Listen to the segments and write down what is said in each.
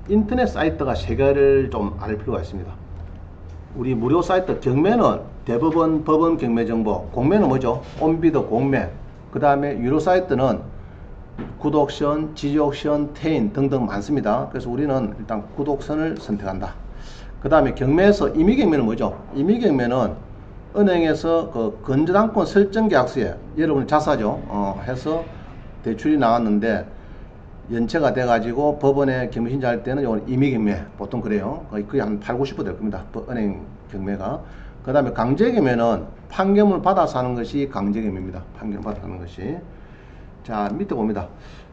인터넷 사이트가 세 개를 좀 알 필요가 있습니다. 우리 무료 사이트 경매는 대법원 법원 경매 정보, 공매는 뭐죠? 온비드 공매. 그 다음에 유료 사이트는 구독선, 지지옥션, 태인 등등 많습니다. 그래서 우리는 일단 구독선을 선택한다. 그 다음에 경매에서 임의경매는 뭐죠? 임의경매는 은행에서 그 건전항권 설정 계약서에 여러분이 자사죠. 해서 대출이 나왔는데 연체가 돼가지고 법원에 경매 신청할 때는 이건 임의경매 보통 그래요. 거의 한 8, 90% 될 겁니다. 은행 경매가. 그 다음에 강제경매는 판결을 받아서 하는 것이 강제경매입니다. 판결을 받아서 하는 것이. 자, 밑에 봅니다.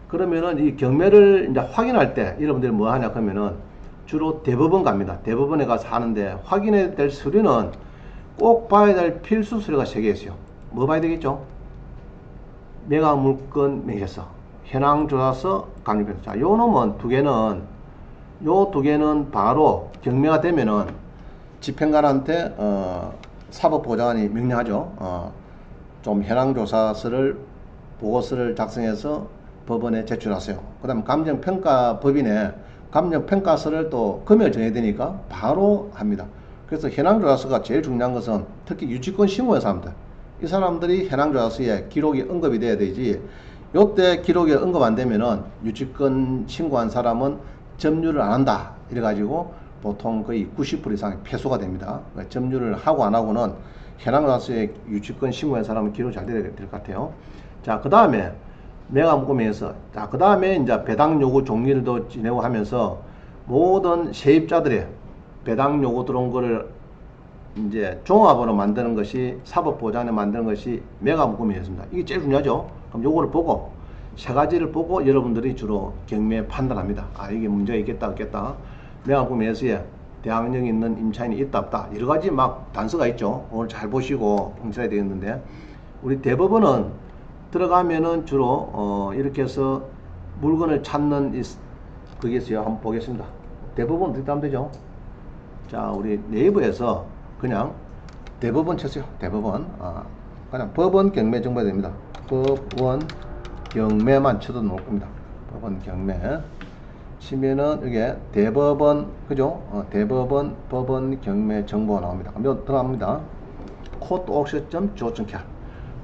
그러면은 이 경매를 이제 확인할 때 여러분들이 뭐 하냐 그러면은 주로 대법원 갑니다. 대법원에 가서 하는데 확인해야 될 서류는 꼭 봐야 될 필수 서류가 3개 있어요. 뭐 봐야 되겠죠? 매각물건 매개서, 현황조사서, 강력변. 자, 요 놈은 요 두 개는 바로 경매가 되면은 집행관한테 사법보좌관이 명령하죠. 좀 현황조사서를 보고서를 작성해서 법원에 제출하세요. 그 다음 감정평가법인에 감정평가서를 또 금액을 정해야 되니까 바로 합니다. 그래서 현황조사서가 제일 중요한 것은 특히 유치권 신고한 사람들, 이 사람들이 현황조사서에 기록이 언급이 돼야 되지, 요때 기록이 언급 안 되면은 유치권 신고한 사람은 점유를 안 한다 이래가지고 보통 거의 90% 이상이 패소가 됩니다. 점유를 하고 안 하고는 현황조사서에 유치권 신고한 사람은 기록이 잘 돼야 될 것 같아요. 자, 그 다음에 매각물건에서, 자, 그 다음에 이제 배당 요구 종료일도 지내고 하면서 모든 세입자들의 배당 요구 들어온 거를 이제 종합으로 만드는 것이 사법보장에 만드는 것이 매각물건이었습니다. 이게 제일 중요하죠. 그럼 요거를 보고 세 가지를 보고 여러분들이 주로 경매 판단합니다. 아, 이게 문제가 있겠다 없겠다. 매각물건에서에 대항력이 있는 임차인이 있다 없다 여러 가지 막 단서가 있죠. 오늘 잘 보시고 공부해야 되겠는데, 우리 대법원은 들어가면은 주로 이렇게 해서 물건을 찾는 그게 있어요. 한번 보겠습니다. 대법원 어떻게 하면 되죠? 자, 우리 네이버에서 그냥 대법원 쳤어요. 대법원. 그냥 법원 경매 정보가 됩니다. 법원 경매만 쳐도 나올 겁니다. 법원 경매 치면은 이게 대법원, 그죠? 대법원 법원 경매 정보가 나옵니다. 그럼 들어갑니다. courtauction.co.kr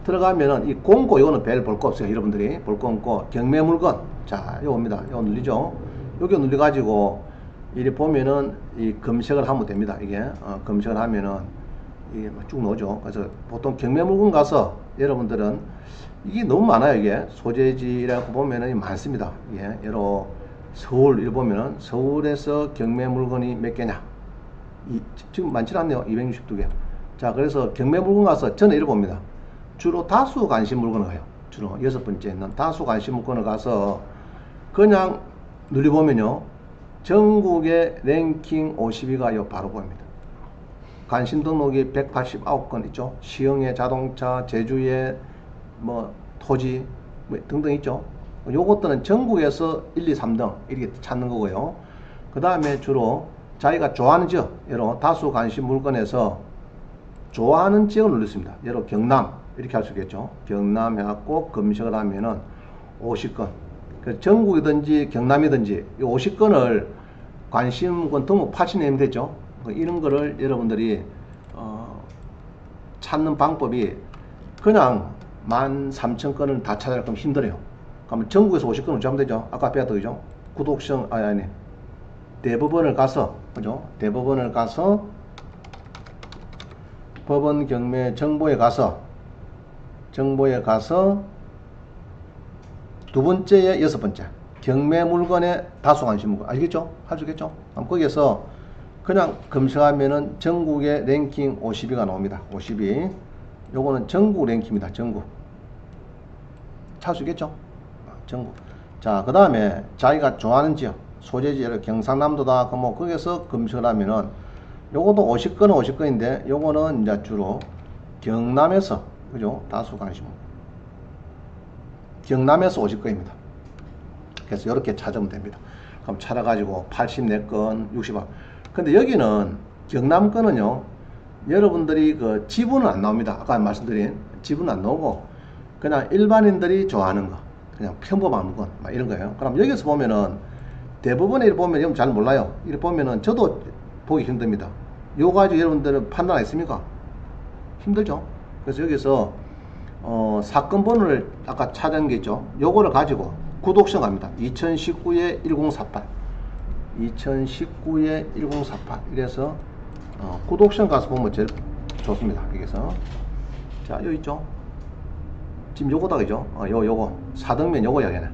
들어가면은 이 공고, 이거는 별 볼 거 없어요. 여러분들이 볼 거 없고, 경매 물건. 자, 요겁니다. 요거 눌리죠? 여기 눌려가지고 이리 보면은 이 검색을 하면 됩니다. 이게 검색을 하면은 이게 쭉 나오죠. 그래서 보통 경매 물건 가서 여러분들은 이게 너무 많아요. 이게 소재지라고 보면은 많습니다. 이게 여러 서울 이리 보면은 서울에서 경매 물건이 몇 개냐? 지금 많지 않네요. 262개. 자, 그래서 경매 물건 가서 저는 이리 봅니다. 주로 다수 관심 물건을 가요. 주로 6번째는 다수 관심 물건을 가서 그냥 눌러보면요, 전국의 랭킹 50위가 요 바로 보입니다. 관심 등록이 189건 있죠. 시흥의 자동차, 제주의 뭐 토지 뭐 등등 있죠. 요것들은 전국에서 1, 2, 3등 이렇게 찾는 거고요. 그 다음에 주로 자기가 좋아하는 지역, 여러 다수 관심 물건에서 좋아하는 지역을 누르습니다. 예로 경남 이렇게 할 수 있겠죠. 경남 해갖고 검색을 하면은 50건, 전국이든지 경남이든지 이 50건을 관심권 등록하시면 되죠. 이런 거를 여러분들이 찾는 방법이 그냥 13,000건을 다 찾아낼 거면 힘들어요. 그러면 전국에서 50건을 잡으면 되죠. 아까 배웠던 거죠. 구독성, 아니 대법원을 가서, 그죠? 대법원을 가서 법원 경매 정보에 가서 두 번째에 6번째 경매 물건의 다수 관심 물건, 알겠죠? 할 수 있겠죠? 거기에서 그냥 검색하면은 전국의 랭킹 50위가 나옵니다. 50위. 요거는 전국 랭킹입니다. 전국. 찾을 수 있겠죠? 전국. 자, 그 다음에 자기가 좋아하는 지역, 소재지, 경상남도다. 뭐 거기에서 검색을 하면은 요것도 50건은 50건인데 요거는 이제 주로 경남에서, 그죠? 다수 관심. 경남에서 50건입니다. 그래서 이렇게 찾으면 됩니다. 그럼 찾아가지고 84건, 60원. 근데 여기는 경남 건은요, 여러분들이 그 지분은 안 나옵니다. 아까 말씀드린 지분은 안 나오고 그냥 일반인들이 좋아하는 거, 그냥 평범한 물건 막 이런 거예요. 그럼 여기서 보면은 대부분의 일 보면 여러분 잘 몰라요. 일 보면은 저도 보기 힘듭니다. 요거 가지고 여러분들은 판단하겠습니까? 힘들죠. 그래서 여기서 사건 번호를 아까 찾은 게 있죠. 요거를 가지고 구독성 갑니다. 2019에 1048 2019에 1048 이래서 구독성 가서 보면 제일 좋습니다. 여기서 자 여기 있죠. 지금 요거다 그죠? 요거 사등면 요거 이야기네.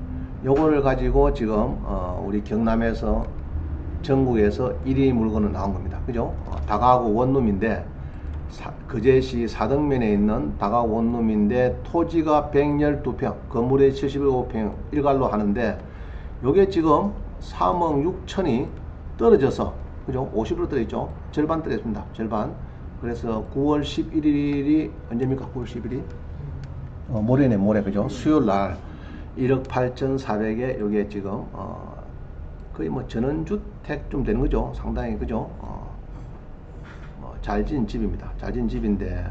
요거를 가지고 지금 우리 경남에서 전국에서 1위 물건은 나온 겁니다. 그죠? 다가구 원룸인데 거제시 사등면에 있는 다가구 원룸인데 토지가 112평, 건물에 77평 일괄로 하는데 요게 지금 3억 6천이 떨어져서 그죠? 50으로 떨어졌죠? 절반 떨어졌습니다. 절반. 그래서 9월 11일이 언제입니까? 9월 11일? 모레네 모레 그죠? 수요일날 1억 8,400에 요게 지금 거의 뭐 전원주택 좀 되는 거죠. 상당히 그죠? 잘 지은 집입니다. 잘 지은 집인데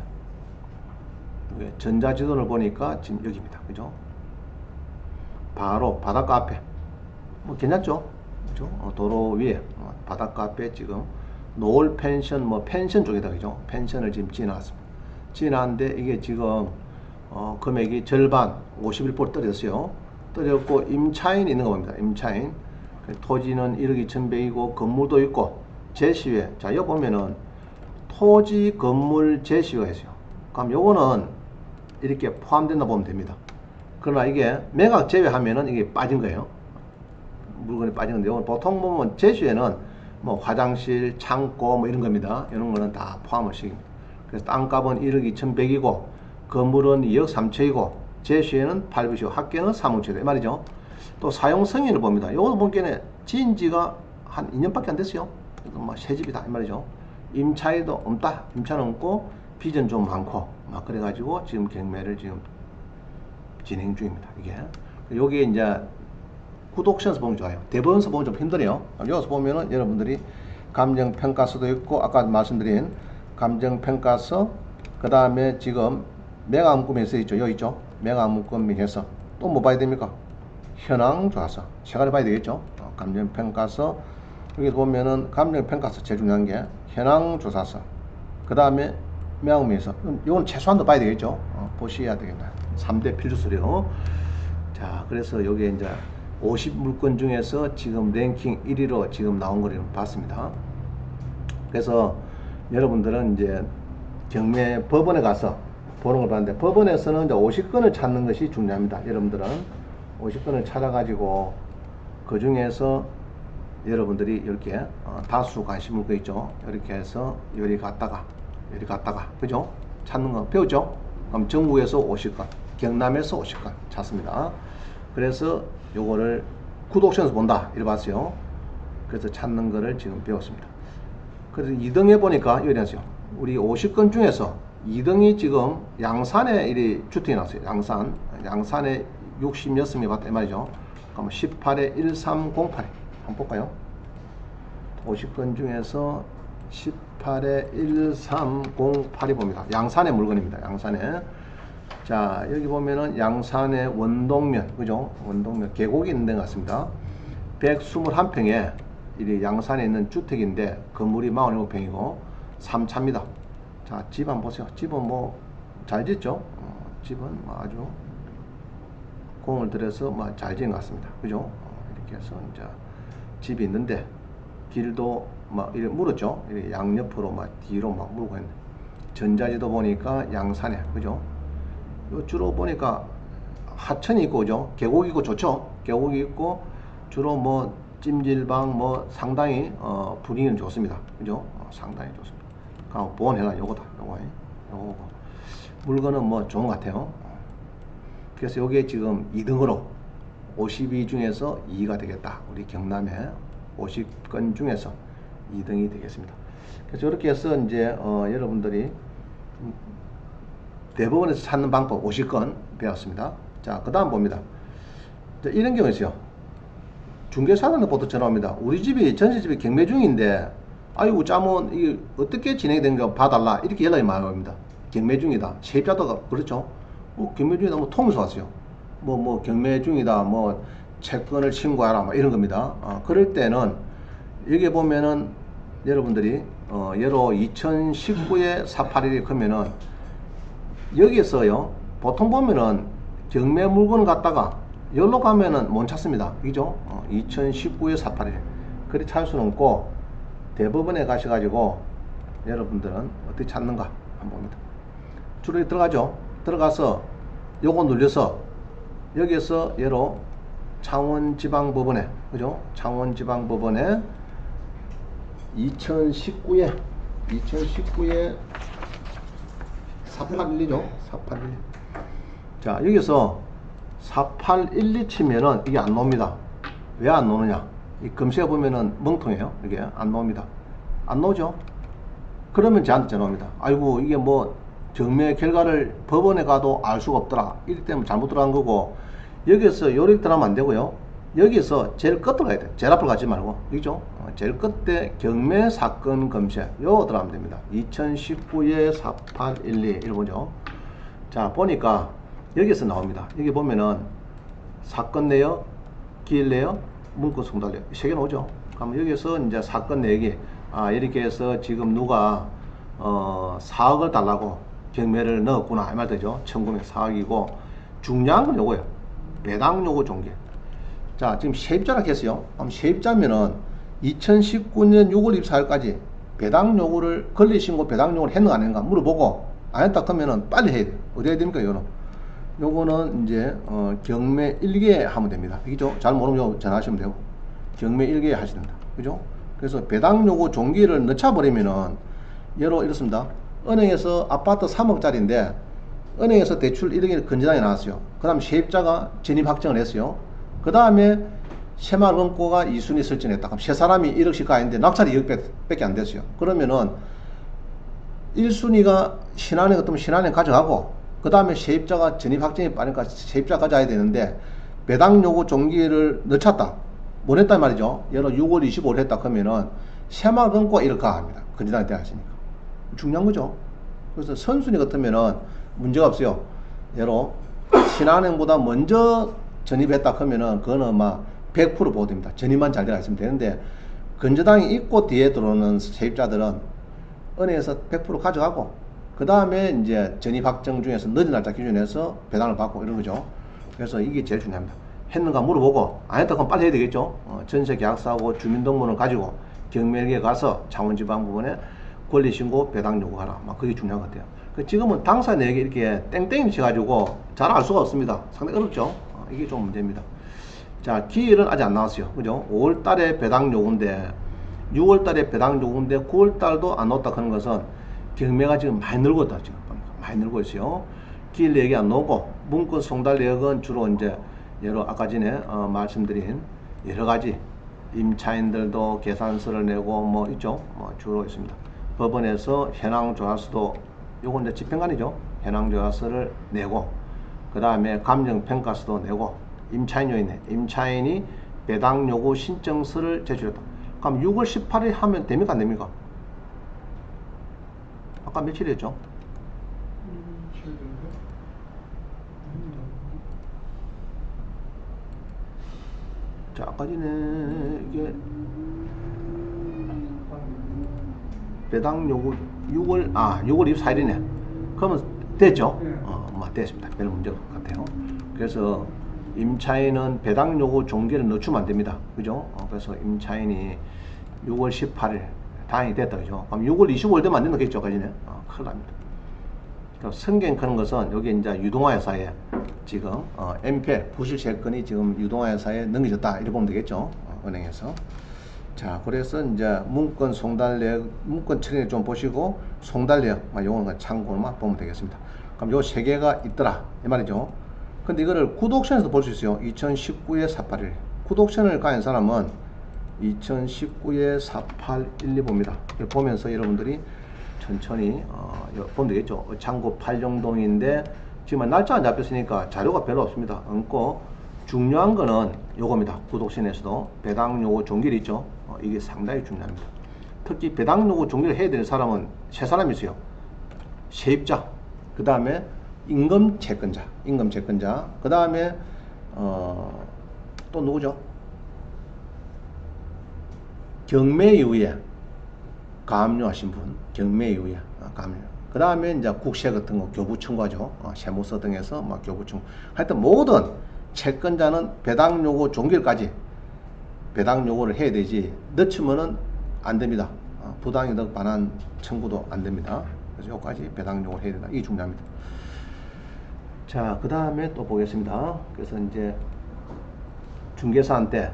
전자지도를 보니까 지금 여기입니다. 그죠? 바로 바닷가 앞에 뭐 괜찮죠? 그죠? 도로 위에 바닷가 앞에 지금 노을 펜션 뭐 펜션 쪽이다 그죠? 펜션을 지금 지어놨습니다. 지어놨는데 이게 지금 금액이 절반 51% 떨어졌어요. 떨어졌고 임차인이 있는 겁니다. 임차인 토지는 1억 2,100이고 건물도 있고 제시회 자 여기 보면은 토지 건물 제시가 있어요. 그럼 요거는 이렇게 포함된다 보면 됩니다. 그러나 이게 매각 제외하면은 이게 빠진 거예요. 물건이 빠진 건데 요건 보통 보면 제시에는 뭐 화장실, 창고 뭐 이런 겁니다. 이런 거는 다 포함을 시킵니다. 그래서 땅값은 1억 2,100이고 건물은 2억 3천이고 제시에는 800이고 합계는 3억 7천 이 말이죠. 또 사용 승인을 봅니다. 요거 보기에는 지은 지가 한 2년밖에 안 됐어요. 그래서 뭐 새 집이다 이 말이죠. 임차인도 없다. 임차는 없고 빚은 좀 많고 막 그래가지고 지금 경매를 지금 진행 중입니다. 이게 요게 이제 구독션에서 보면 좋아요. 대법원에서 보면 좀 힘들어요. 여기서 보면은 여러분들이 감정평가서도 있고 아까 말씀드린 감정평가서 그 다음에 지금 매각문건에서 있죠. 여기 있죠. 매각문건에서 또 뭐 봐야 됩니까? 현황조사서 세가지 봐야 되겠죠. 감정평가서 여기 보면은 감정평가서 제일 중요한 게 현황조사서 그 다음에 매각문에서 이건 최소한도 봐야 되겠죠. 보셔야 되겠다. 3대 필수서류. 자 그래서 여기에 이제 50물건 중에서 지금 랭킹 1위로 지금 나온 거를 봤습니다. 그래서 여러분들은 이제 경매 법원에 가서 보는 걸 봤는데 법원에서는 이제 50건을 찾는 것이 중요합니다. 여러분들은 50건을 찾아가지고 그 중에서 여러분들이 이렇게 다수 관심 물건 있죠. 이렇게 해서 여기 갔다가 그죠? 찾는 거 배웠죠? 그럼 전국에서 50건, 경남에서 50건 찾습니다. 그래서 요거를 구독션에서 본다 이래 봤어요. 그래서 찾는 거를 지금 배웠습니다. 그래서 2등에 보니까 이래 했어요. 우리 50건 중에서 2등이 지금 양산에 이 주택이 나왔어요. 양산에 66명이 봤다 이 말이죠. 그럼 18에 1308 한번 볼까요? 50건 중에서 18에 1308이 봅니다. 양산의 물건입니다. 양산에. 자 여기 보면은 양산의 원동면 그죠? 원동면 계곡이 있는 데 같습니다. 121평에 이 양산에 있는 주택인데 건물이 47평이고 3차입니다. 자 집 한번 보세요. 집은 뭐 잘 짓죠? 집은 뭐 아주 공을 들여서 뭐 잘 지은 것 같습니다. 그죠? 이렇게 해서 이제 집이 있는데 길도 막 이렇게 물었죠? 이렇게 양옆으로 막 뒤로 막 물고 있는 전자지도 보니까 양산에 그죠? 주로 보니까 하천이 있고 그죠? 계곡이 있고 좋죠? 계곡이 있고 주로 뭐 찜질방 뭐 상당히 분위기는 좋습니다. 그죠? 상당히 좋습니다. 그럼 보온해라 요거다. 요거 물건은 뭐 좋은 것 같아요. 그래서 요게 지금 2등으로 52 중에서 2위가 되겠다. 우리 경남의 50건 중에서 2등이 되겠습니다. 그래서 이렇게 해서 이제 여러분들이 대법원에서 찾는 방법 50건 배웠습니다. 자, 그 다음 봅니다. 자, 이런 경우 있어요. 중개사들은 보통 전화 옵니다. 우리 집이 전세집이 경매 중인데 아이고 짜면 이게 어떻게 진행이 되는가 봐달라 이렇게 연락이 많이 옵니다. 경매 중이다. 세입자도가 그렇죠. 뭐 경매 중이다 뭐 통해서 왔어요. 뭐 경매 중이다 뭐 채권을 신고하라 뭐 이런 겁니다. 그럴 때는 여기 보면은 여러분들이 예로 2019에 481이 크면은 여기서요 보통 보면은 경매 물건 갖다가 여기로 가면은 못 찾습니다. 그죠? 2019에 481 그리 찾을 수는 없고 대법원에 가셔가지고 여러분들은 어떻게 찾는가 한번 봅니다. 주로 들어가죠. 들어가서 요거 눌려서 여기서 예로 창원지방법원에 그죠? 창원지방법원에 2019에 4812죠. 4812. 자, 여기서 4812 치면은 이게 안 나옵니다. 왜 안 나오느냐? 이 검색해 보면은 멍통해요. 이게 안 나옵니다. 안 나오죠? 그러면 저한테 전화 옵니다. 아이고, 이게 뭐 경매 결과를 법원에 가도 알 수가 없더라. 이렇기 때문에 잘못 들어간 거고, 여기서 요렇게 들어가면 안 되고요. 여기서 제일 끝으로 가야 돼요. 제일 앞으로 가지 말고. 그죠? 제일 끝에 경매 사건 검색. 요거 들어가면 됩니다. 2019에 4812. 이거 보죠. 자, 보니까 여기서 나옵니다. 여기 보면은 사건 내역, 기일 내역, 문건 송달 내역. 세 개 나오죠. 그럼 여기서 이제 사건 내역이 이렇게 해서 지금 누가 4억을 달라고 경매를 넣었구나 이 말 되죠. 1904억이고 중요한 건 요거예요. 배당 요구 종계. 자, 지금 세입자라 했어요. 그럼 세입자면은 2019년 6월 24일까지 배당 요구를 권리신고 배당 요구를 했는가 안 했는가 물어보고 안 했다 그러면은 빨리 해야 돼요. 어디 해야 됩니까? 요거는 이제 경매 1개 하면 됩니다. 그죠? 잘 모르면 전화하시면 되고 경매 1개 하시면 됩니다. 그죠? 그래서 배당 요구 종기를 넣자 버리면은 예로 이렇습니다. 은행에서 아파트 3억짜리인데 은행에서 대출 1억이 건전하게 나왔어요. 그 다음 세입자가 전입 확정을 했어요. 그 다음에 새마을금고가 2순위 설정했다. 그럼 세 사람이 1억씩 가있는데 낙찰이 2억밖에 안 됐어요. 그러면은 1순위가 신한은행 같으면 신한은행 가져가고 그 다음에 세입자가 전입 확정이 빠르니까 세입자 가져야 되는데 배당 요구 종기를 넣쳤다. 못 했단 말이죠. 예로 6월 25일 했다 그러면은 새마을금고가 1억 가합니다. 건전하게 돼야 하시니까. 중요한 거죠. 그래서 선순위 같으면은 문제가 없어요. 예로 신한은행보다 먼저 전입했다 그러면은 그거는 막 100% 보호됩니다. 전입만 잘 되어 있으면 되는데 건저당이 있고 뒤에 들어오는 세입자들은 은행에서 100% 가져가고 그 다음에 이제 전입 확정 중에서 늦은 날짜 기준에서 배당을 받고 이런 거죠. 그래서 이게 제일 중요합니다. 했는가 물어보고 안 했다 그럼 빨리 해야 되겠죠. 전세 계약서하고 주민등록을 가지고 경매에 가서 창원지방법원에 권리신고 배당 요구하라. 막 그게 중요한 것 같아요. 지금은 당사자에게 이렇게 땡땡이 쳐가지고 잘 알 수가 없습니다. 상당히 어렵죠. 이게 좀 문제입니다. 자, 기일은 아직 안 나왔어요. 그죠? 5월 달에 배당 요구인데 6월 달에 배당 요구인데 9월 달도 안 나왔다 하는 것은 경매가 지금 많이 늘었다. 지금 많이 늘고 있어요. 기일 내역이 안 나오고 문건 송달 내역은 주로 이제 예로 아까 전에 말씀드린 여러 가지 임차인들도 계산서를 내고 뭐 있죠. 주로 있습니다. 법원에서 현황조사서도 요건 이제 집행관이죠. 현황조사서를 내고 그 다음에 감정평가서도 내고 임차인이 있네. 임차인이 배당 요구 신청서를 제출했다. 그럼 6월 18일 하면 됩니까 안 됩니까? 아까 며칠 했죠? 자, 아까 전에 이게 배당 요구 6월 24일이네. 그러면 됐죠? 됐습니다. 별 문제 없을 것 같아요. 그래서 임차인은 배당 요구 종계를 늦추면 안 됩니다. 그죠? 그래서 임차인이 6월 18일 당연히 됐다. 그죠? 그럼 6월 25일 되면 안 된다겠죠? 까지는? 큰일 납니다. 그러니까 성경 크는 것은 여기 이제 유동화 회사에 지금 MPL 부실 채권이 지금 유동화 회사에 넘겨졌다. 이렇게 보면 되겠죠? 은행에서. 자, 그래서 이제 문건 송달 내역, 문건 처리를 좀 보시고 송달 내역, 요거는 참고로만 보면 되겠습니다. 그럼 요 세 개가 있더라 이 말이죠. 근데 이거를 구독션에서 볼 수 있어요. 2019에 481. 구독션을 가진 사람은 2019에 4812 봅니다. 이걸 보면서 여러분들이 천천히 보면 되겠죠. 창고 팔령동인데 지금 날짜가 잡혔으니까 자료가 별로 없습니다. 없고 중요한 거는 요겁니다. 구독신에서도 배당 요구 종결이 있죠. 이게 상당히 중요합니다. 특히 배당 요구 종결을 해야 되는 사람은 세 사람이 있어요. 세입자, 그 다음에 임금 채권자, 그 다음에 또 또 누구죠? 경매 이후에 가압류하신 분, 경매 이후에 가압류. 그 다음에 이제 국세 같은 거 교부 청구하죠. 세무서 등에서 막 교부 청구. 하여튼 모든 채권자는 배당 요구 종결까지 배당 요구를 해야 되지 늦추면은 안 됩니다. 부당이득 반환 청구도 안 됩니다. 그래서 여기까지 배당 요구를 해야 된다. 이게 중요합니다. 자, 그 다음에 또 보겠습니다. 그래서 이제 중개사한테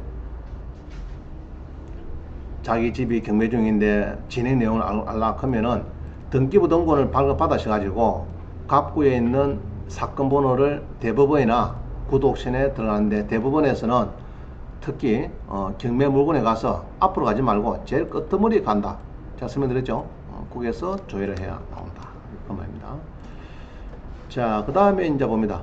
자기 집이 경매 중인데 진행 내용을 알라 하면은 등기부 등본을 발급받으셔가지고 갑구에 있는 사건 번호를 대법원이나 구독신에 들어가는데 대법원에서는 특히 경매 물건에 가서 앞으로 가지 말고 제일 끄트머리에 간다. 제가 설명드렸죠. 거기에서 조회를 해야 나온다. 그 말입니다. 자, 그 다음에 이제 봅니다.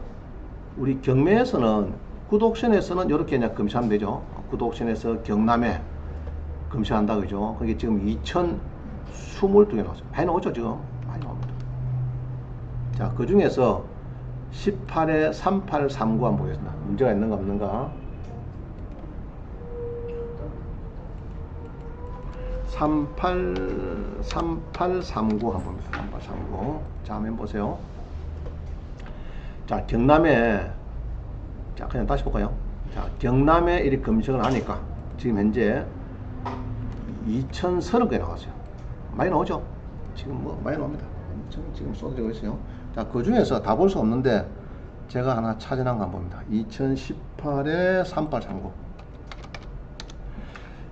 우리 경매에서는 구독신에서는 이렇게 그냥 검시하면 되죠. 구독신에서 경남에 검시한다 그죠. 그게 지금 2022개 나왔어요. 많이 나오죠 지금. 많이 나옵니다. 자, 그 중에서 18에 3839 한번 보겠습니다. 문제가 있는가 없는가. 3839 한번 봅니다. 3839. 자, 한번 보세요. 자, 경남에, 자, 그냥 다시 볼까요? 자, 경남에 이렇게 검색을 하니까 지금 현재 2030개 나왔어요. 많이 나오죠? 지금 뭐 많이 나옵니다. 지금 쏟아지고 있어요. 자, 그 중에서 다 볼 수 없는데 제가 하나 찾아낸 거 한번 봅니다. 2018에 3839.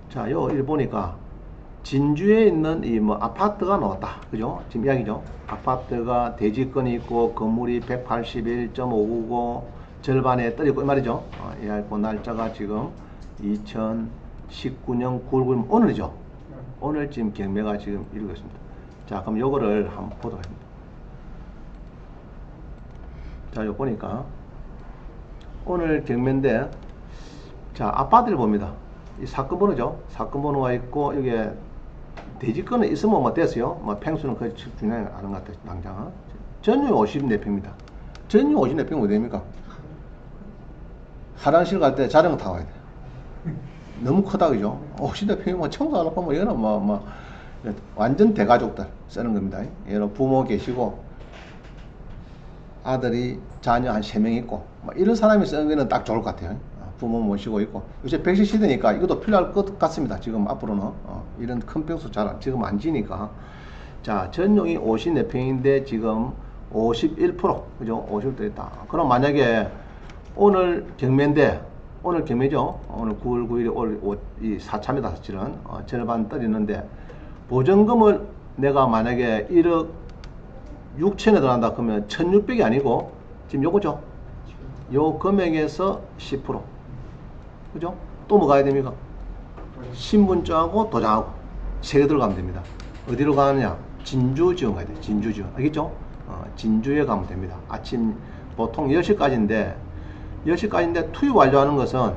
자, 요 일 보니까 진주에 있는 이 뭐 아파트가 나왔다. 그죠? 지금 이야기죠. 아파트가 대지권이 있고 건물이 181.599 절반에 떨어지고 이 말이죠. 이 날짜가 지금 2019년 9월 9일 오늘이죠. 오늘 지금 경매가 지금 이루고 있습니다. 자, 그럼 요거를 한번 보도록 합니다. 자, 요 보니까 오늘 경매인데, 자, 아파트를 봅니다. 이 사건 번호죠. 사건 번호가 있고 여기에 대지권에 있으면 뭐 됐어요. 뭐 평수는 거의 중요하지 않은 것 같아요. 당장 전유 54평입니다. 전유 54평 어디 됩니까? 화장실 갈 때 자전거 타고 가야 돼. 너무 크다 그죠? 54평이면 뭐 청소 안 하고 뭐 이거는 뭐 완전 대가족들 쓰는 겁니다. 여러 부모 계시고 아들이 자녀 한 3명 있고 뭐 이런 사람이 쓰는 거는 딱 좋을 것 같아요. 부모 모시고 있고 요새 백신 시대니까 이것도 필요할 것 같습니다. 지금 앞으로는 이런 큰 평수 잘 지금 안 지니까. 자, 전용이 54평인데 지금 51% 그죠? 50% 있다. 그럼 만약에 오늘 경매인데 오늘 경매죠. 오늘 9월 9일에 이 4참이다 사실은 절반 떨어지는데 보증금을 내가 만약에 1억 6천에 들어간다 그러면 1600이 아니고 지금 요거죠. 요 금액에서 10% 그죠? 또 뭐 가야 됩니까? 신분증하고 도장하고 3개 들어가면 됩니다. 어디로 가느냐? 진주지원 가야 돼. 진주지원 알겠죠? 진주에 가면 됩니다. 아침 보통 10시까지인데 10시까지인데 투입 완료하는 것은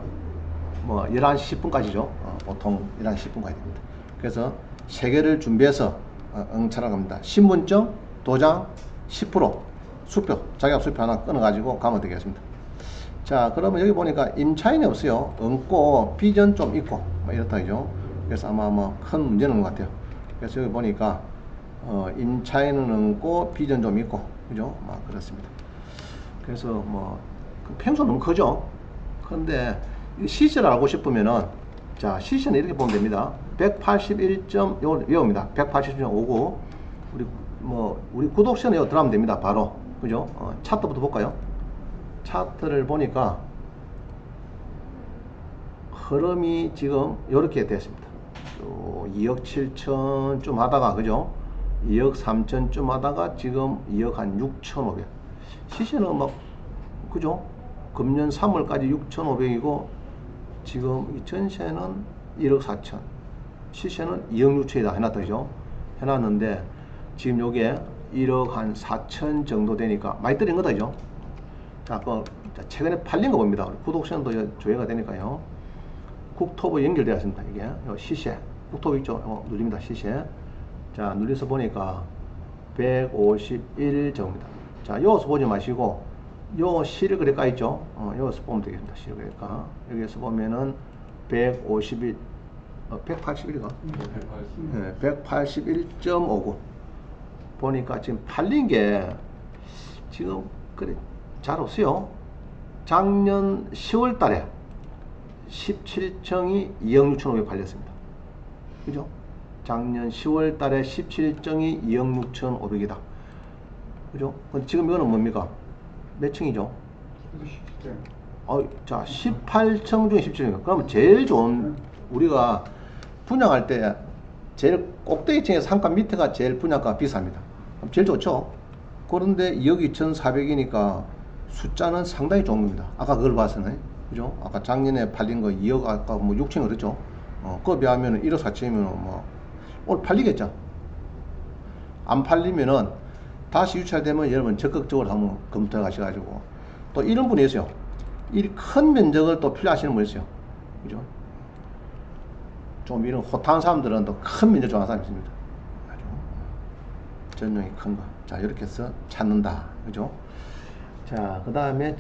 뭐 11시 10분까지죠. 보통 11시 10분 가야 됩니다. 그래서 3개를 준비해서 응찰을 갑니다. 신분증, 도장, 10% 수표, 자기가 수표 하나 끊어가지고 가면 되겠습니다. 자, 그러면 여기 보니까 임차인이 없어요. 없고 비전 좀 있고 뭐 이렇다 그죠. 그래서 아마 뭐 큰 문제는 것 같아요. 그래서 여기 보니까 임차인은 없고 비전 좀 있고 그죠. 막 그렇습니다. 그래서 뭐 평수 너무 크죠. 그런데 시세를 알고 싶으면은 자, 시세는 이렇게 보면 됩니다. 181. 요걸 외웁니다. 180.59. 우리 구독시는 여기 들어가면 됩니다. 바로 그죠. 차트부터 볼까요? 차트를 보니까 흐름이 지금 이렇게 됐습니다. 2억 7천쯤 하다가 그죠. 2억 3천쯤 하다가 지금 2억 한 6,500. 시세는 막 그죠. 금년 3월까지 6,500이고 지금 이 전세는 1억 4천, 시세는 2억 6천이다 해놨다 그죠. 해놨는데 지금 요게 1억 한 4천 정도 되니까 많이 떨어진 거다 그죠. 자, 최근에 팔린 거 봅니다. 구독시도 조회가 되니까요. 국토부 연결되어 있습니다. 이게 시세 국토부 있죠. 누립니다. 시세. 자, 눌려서 보니까 151 정도입니다. 자, 여기서 보지 마시고 요 실거래가 있죠. 여기서 보면 되겠습니다. 실거래가. 여기에서 보면은 151, 181이가? 181.59. 보니까 지금 팔린 게 지금 그래 잘 없어요. 작년 10월 달에 17청이 2억 6천5백 팔렸습니다. 그죠? 작년 10월 달에 17청이 2억 6천5백이다. 그죠? 지금 이거는 뭡니까? 몇 층이죠? 자, 18층 중에 17층. 그러면 제일 좋은, 우리가 분양할 때 제일 꼭대기층에서 한 칸 밑에가 제일 분양가가 비쌉니다. 그럼 제일 좋죠? 그런데 2억 2,400이니까 숫자는 상당히 좋은 겁니다. 아까 그걸 봤으네. 그죠? 아까 작년에 팔린 거 2억, 아까 뭐 6층 그랬죠? 그거 비하면 1억 4천이면 뭐, 오늘 팔리겠죠? 안 팔리면은 다시 유찰되면 여러분 적극적으로 한번 검토해 가셔가지고 또 이런 분이 있어요. 이 큰 면적을 또 필요하시는 분이 있어요. 그죠? 좀 이런 호탕 사람들은 또 큰 면적 좋아하는 사람이 있습니다. 아주 전용이 큰 거. 자, 이렇게 해서 찾는다. 그죠? 자, 그 다음에